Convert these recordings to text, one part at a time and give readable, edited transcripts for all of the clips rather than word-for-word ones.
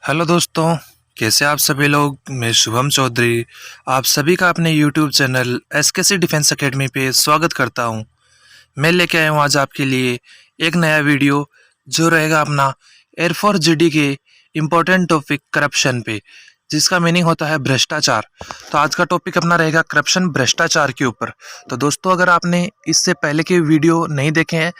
Hello दोस्तों, कैसे आप सभी लोग। मैं शुभम चौधरी आप सभी का अपने यूट्यूब चैनल एसकेसी डिफेंस एकेडमी पे स्वागत करता हूं। मैं लेके आया हूं आज आपके लिए एक नया वीडियो जो रहेगा अपना एयरफोर्स जीडी के इम्पोर्टेंट टॉपिक करप्शन पे, जिसका मीनिंग होता है भ्रष्टाचार। तो आज का टॉपिक अपना रहेगा करप्शन, भ्रष्टाचार के ऊपर। तो दोस्तों, अगर आपने इससे पहले के वीडियो नहीं देखे हैं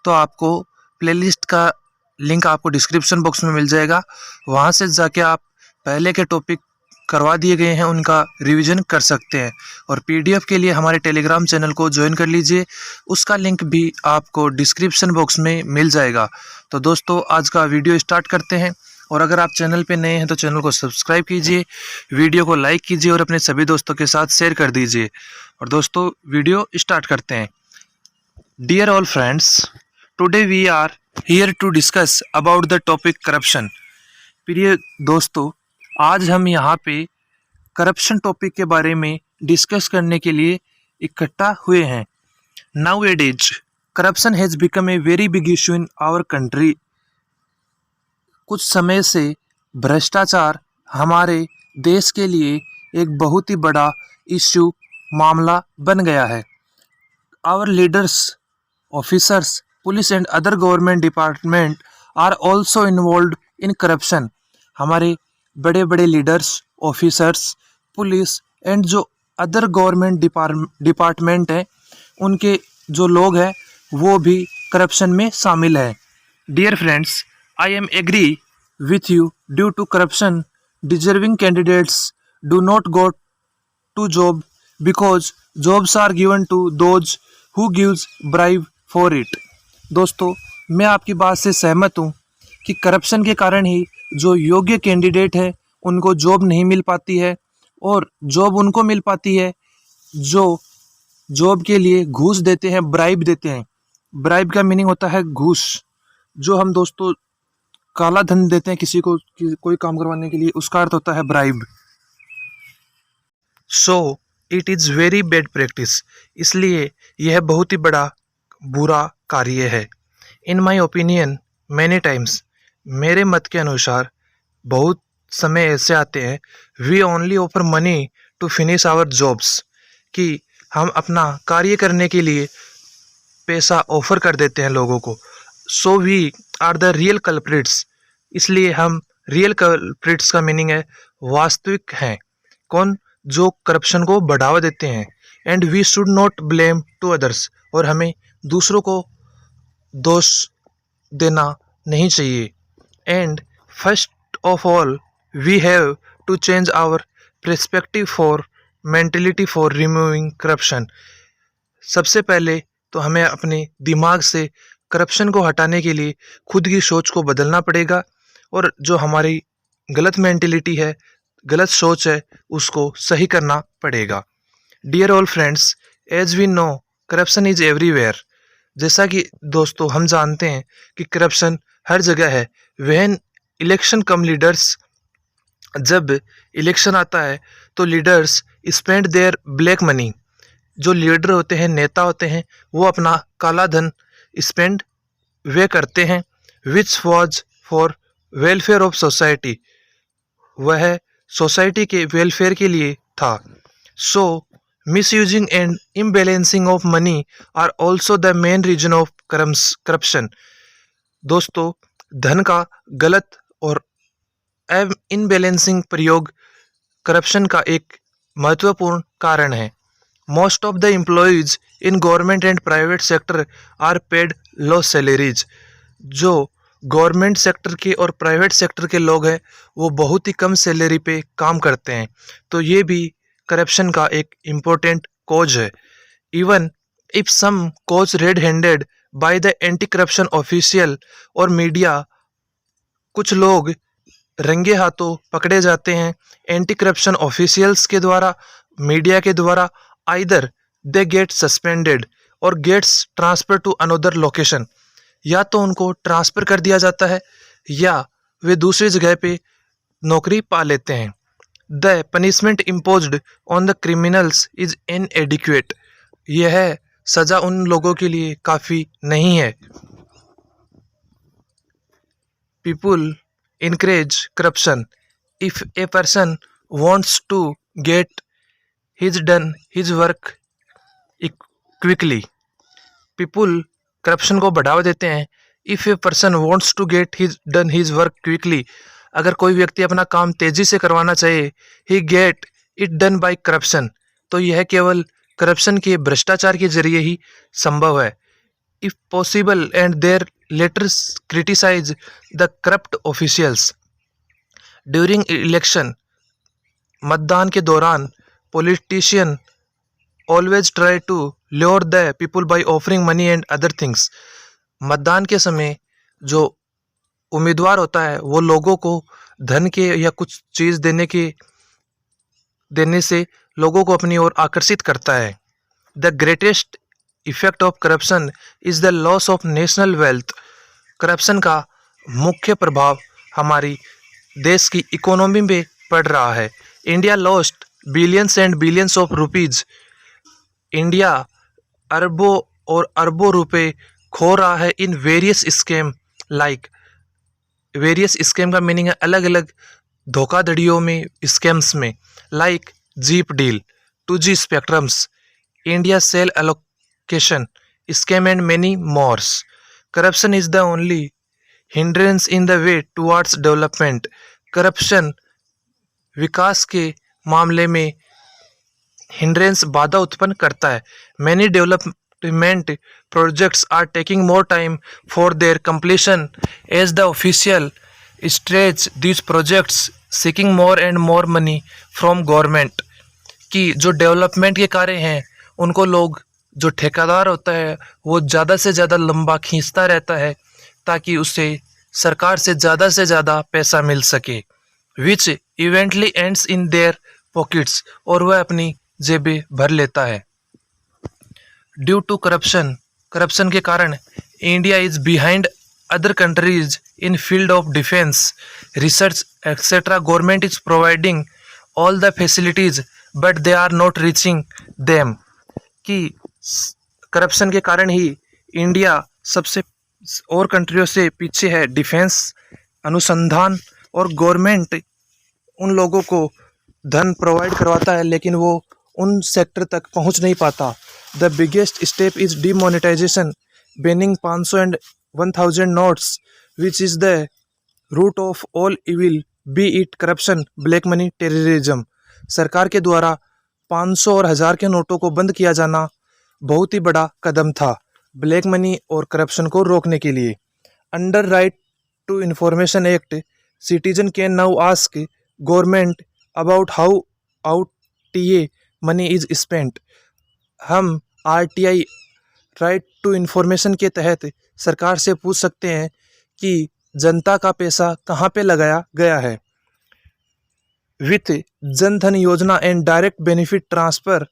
तो आपको प्लेलिस्ट का लिंक आपको डिस्क्रिप्शन बॉक्स में मिल जाएगा। वहाँ से जाके आप पहले के टॉपिक करवा दिए गए हैं उनका रिवीजन कर सकते हैं। और पीडीएफ के लिए हमारे टेलीग्राम चैनल को ज्वाइन कर लीजिए, उसका लिंक भी आपको डिस्क्रिप्शन बॉक्स में मिल जाएगा। तो दोस्तों, आज का वीडियो स्टार्ट करते हैं। और अगर आप चैनल पे नए हैं तो चैनल को सब्सक्राइब कीजिए, वीडियो को लाइक कीजिए और अपने सभी दोस्तों के साथ शेयर कर दीजिए। और दोस्तों, वीडियो स्टार्ट करते हैं। Dear all friends, today we are here to discuss about the topic corruption. प्रिय दोस्तों, आज हम यहाँ पे करप्शन टॉपिक के बारे में डिस्कस करने के लिए इकट्ठा हुए हैं। Nowadays corruption has become a very big issue in our country. कुछ समय से भ्रष्टाचार हमारे देश के लिए एक बहुत ही बड़ा इश्यू मामला बन गया है। Our leaders, officers, police and other government department are also involve in corruption. हमारे बड़े बड़े लीडर्स, ऑफिसर्स, पुलिस एंड जो अदर गवर्नमेंट डिपार्टमेंट हैं, उनके जो लोग हैं वो भी करप्शन में शामिल है। Dear friends, I am agree with you. Due to corruption, deserving candidates do not go to job because jobs are given to those who gives bribe for it। दोस्तों, मैं आपकी बात से सहमत हूँ कि करप्शन के कारण ही जो योग्य कैंडिडेट है उनको जॉब नहीं मिल पाती है, और जॉब उनको मिल पाती है जो जॉब के लिए घूस देते हैं, ब्राइब देते हैं। ब्राइब का मीनिंग होता है घूस। जो हम दोस्तों काला धन देते हैं किसी को कोई काम करवाने के लिए, उसका अर्थ होता है bribe. So it is very bad practice. इसलिए यह बहुत ही बड़ा बुरा कार्य है। In my opinion many times, मेरे मत के अनुसार बहुत समय ऐसे आते हैं, we only offer money to finish our jobs, कि हम अपना कार्य करने के लिए पैसा ऑफर कर देते हैं लोगों को। So we are the real culprits. इसलिए हम रियल कल्प्रिट्स का मीनिंग है वास्तविक हैं। कौन? जो करप्शन को बढ़ावा देते हैं। And we should not blame to others, और हमें दूसरों को दोष देना नहीं चाहिए। And first of all we have to change our perspective for mentality for removing corruption. सबसे पहले तो हमें अपने दिमाग से करप्शन को हटाने के लिए खुद की सोच को बदलना पड़ेगा, और जो हमारी गलत मेंटेलिटी है, गलत सोच है, उसको सही करना पड़ेगा। Dear all friends, as we know corruption is everywhere. जैसा कि दोस्तों हम जानते हैं कि करप्शन हर जगह है। व्हेन इलेक्शन कम लीडर्स, जब इलेक्शन आता है तो leaders spend their black money. जो लीडर होते हैं, नेता होते हैं, वो अपना काला धन स्पेंड वे करते हैं, which was for welfare of society. वह सोसाइटी के वेलफेयर के लिए था। So misusing and imbalancing of money are also the main reason of corruption. दोस्तों, धन का गलत और इनबैलेंसिंग प्रयोग करप्शन का एक महत्वपूर्ण कारण है। Most of the employees in government and private sector are paid low salaries. जो गवर्नमेंट सेक्टर के और प्राइवेट सेक्टर के लोग हैं वो बहुत ही कम सैलरी पे काम करते हैं। तो ये भी करप्शन का एक इम्पोर्टेंट कॉज है। Even if some caught red handed by the anti corruption official और मीडिया, कुछ लोग रंगे हाथों पकड़े जाते हैं एंटी करप्शन ऑफिशियल्स के द्वारा, मीडिया के द्वारा। आइदर दे गेट सस्पेंडेड और gets transfer to another location. या तो उनको ट्रांसफ़र कर दिया जाता है या वे दूसरी जगह पे नौकरी पा लेते हैं। The punishment imposed on the criminals is इनएडिक्वेट। यह सज़ा उन लोगों के लिए काफ़ी नहीं है। People encourage corruption. If a person wants to get his work quickly, people corruption को बढ़ावा देते हैं. If a person wants to get his work quickly, अगर कोई व्यक्ति अपना काम तेजी से करवाना चाहे, he get it done by corruption, तो यह केवल करप्शन के भ्रष्टाचार के जरिए ही संभव है. If possible and their letters criticize the corrupt officials. During election, मतदान के दौरान politician always try to lure the people by offering money and other things. मतदान के समय जो उम्मीदवार होता है वो लोगों को धन के या कुछ चीज़ देने से लोगों को अपनी ओर आकर्षित करता है. The greatest effect of corruption is the loss of national wealth. Corruption का मुख्य प्रभाव हमारी देश की इकोनॉमी में पड़ रहा है. India lost billions and billions of rupees. India अरबों और अरबों रुपए खो रहा है in various scheme. Various scheme का मीनिंग है अलग अलग धोखाधड़ियों में, स्कैम्स में, like jeep deal, 2G spectrums, India cell allocation scam and many mores. Corruption is the only hindrance in the way towards development. Corruption विकास के मामले में हिंड्रेंस, बाधा उत्पन्न करता है. Many development projects are taking more time for their completion as the official stretch these projects seeking more and more money from government. कि जो डेवलपमेंट के कार्य हैं उनको लोग, जो ठेकेदार होता है वो ज़्यादा से ज़्यादा लंबा खींचता रहता है ताकि उसे सरकार से ज़्यादा पैसा मिल सके, which eventually ends in their pockets, और वह अपनी जेबें भर लेता है. ड्यू टू करप्शन के कारण India is behind other countries in field of defence, research etcetera. Government is providing all the facilities but they are not reaching them. कि corruption के कारण ही इंडिया सबसे और कंट्रियों से पीछे है डिफेंस अनुसंधान, और गवर्नमेंट उन लोगों को धन प्रोवाइड करवाता है लेकिन वो उन सेक्टर तक पहुंच नहीं पाता. The biggest step is demonetisation, banning 500 and 1000 notes which is the root of all evil, be it corruption, black money, terrorism. सरकार के द्वारा 500 और 1000 के नोटों को बंद किया जाना बहुत ही बड़ा कदम था ब्लैक मनी और करप्शन को रोकने के लिए. Under right to information act, citizen can now ask government about how RTA money is spent. हम RTI राइट टू इन्फॉर्मेशन के तहत सरकार से पूछ सकते हैं कि जनता का पैसा कहाँ पे लगाया गया है. विथ जन धन योजना and direct benefit transfer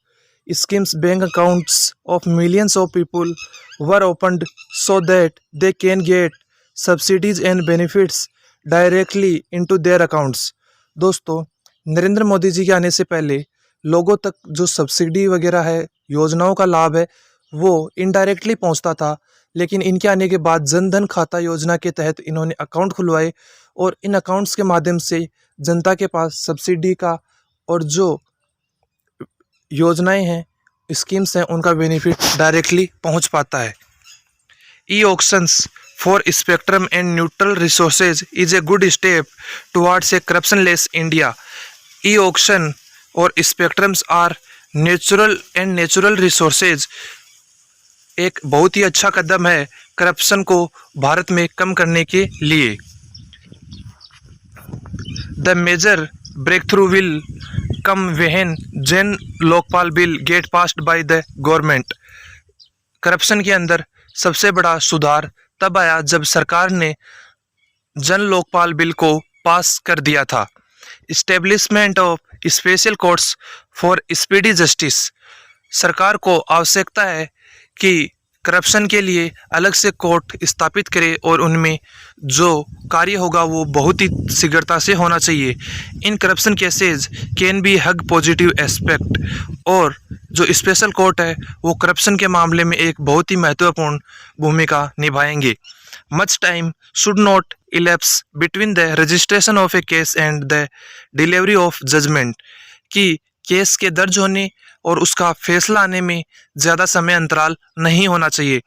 schemes, bank accounts of millions of people were opened so that they can get subsidies and benefits directly into their accounts. दोस्तों, नरेंद्र मोदी जी के आने से पहले लोगों तक जो सब्सिडी वगैरह है, योजनाओं का लाभ है, वो इनडायरेक्टली पहुंचता था. लेकिन इनके आने के बाद जन धन खाता योजना के तहत इन्होंने अकाउंट खुलवाए और इन अकाउंट्स के माध्यम से जनता के पास सब्सिडी का और जो योजनाएं हैं, स्कीम्स हैं, उनका बेनिफिट डायरेक्टली पहुंच पाता है. E auctions for spectrum and neutral resources is a good step towards a corruption less India. E auction और स्पेक्ट्रम्स आर नेचुरल रिसोर्सेज एक बहुत ही अच्छा कदम है करप्शन को भारत में कम करने के लिए. The major breakthrough will come when Jan Lokpal bill get passed by the government. Corruption के अंदर सबसे बड़ा सुधार तब आया जब सरकार ने जन लोकपाल बिल को पास कर दिया था. Establishment of special courts for speedy justice. सरकार को आवश्यकता है कि करप्शन के लिए अलग से कोर्ट स्थापित करे और उनमें जो कार्य होगा वो बहुत ही शीघ्रता से होना चाहिए. In corruption cases can be hug positive aspect. और जो स्पेशल कोर्ट है वो करप्शन के मामले में एक बहुत ही महत्वपूर्ण भूमिका निभाएंगे. Much time should not elapse between the registration of a case and the delivery of judgment कि केस के दर्ज होने और उसका फैसला आने में ज़्यादा समय अंतराल नहीं होना चाहिए।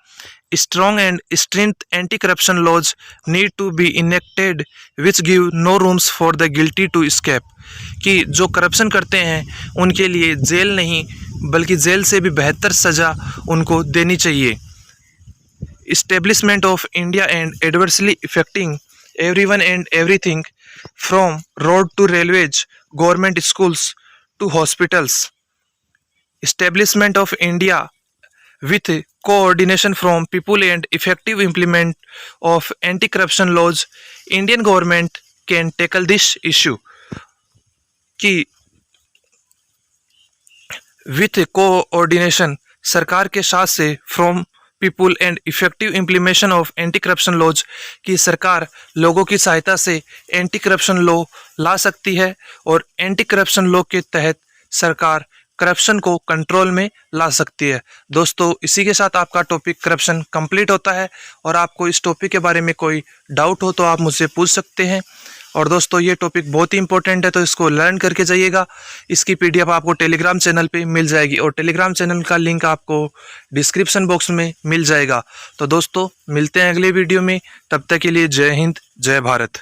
Strong and strict anti-corruption laws need to be enacted which give no rooms for the guilty to escape कि जो करप्शन करते हैं उनके लिए जेल नहीं बल्कि जेल से भी बेहतर सज़ा उनको देनी चाहिए। Establishment of India and adversely affecting everyone and everything from road to railways, government schools to hospitals. Establishment of India with coordination from people and effective implement of anti-corruption laws, Indian government can tackle this issue कि with coordination सरकार के साथ से from people and effective implementation of anti corruption laws की सरकार लोगों की सहायता से एंटी करप्शन लॉ ला सकती है और एंटी करप्शन लॉ के तहत सरकार करप्शन को कंट्रोल में ला सकती है। दोस्तों इसी के साथ आपका टॉपिक करप्शन कंप्लीट होता है और आपको इस टॉपिक के बारे में कोई डाउट हो तो आप मुझसे पूछ सकते हैं। और दोस्तों ये टॉपिक बहुत ही इंपॉर्टेंट है तो इसको लर्न करके जाइएगा। इसकी पीडीएफ आपको टेलीग्राम चैनल पे मिल जाएगी और टेलीग्राम चैनल का लिंक आपको डिस्क्रिप्शन बॉक्स में मिल जाएगा। तो दोस्तों मिलते हैं अगले वीडियो में, तब तक के लिए जय हिंद जय भारत।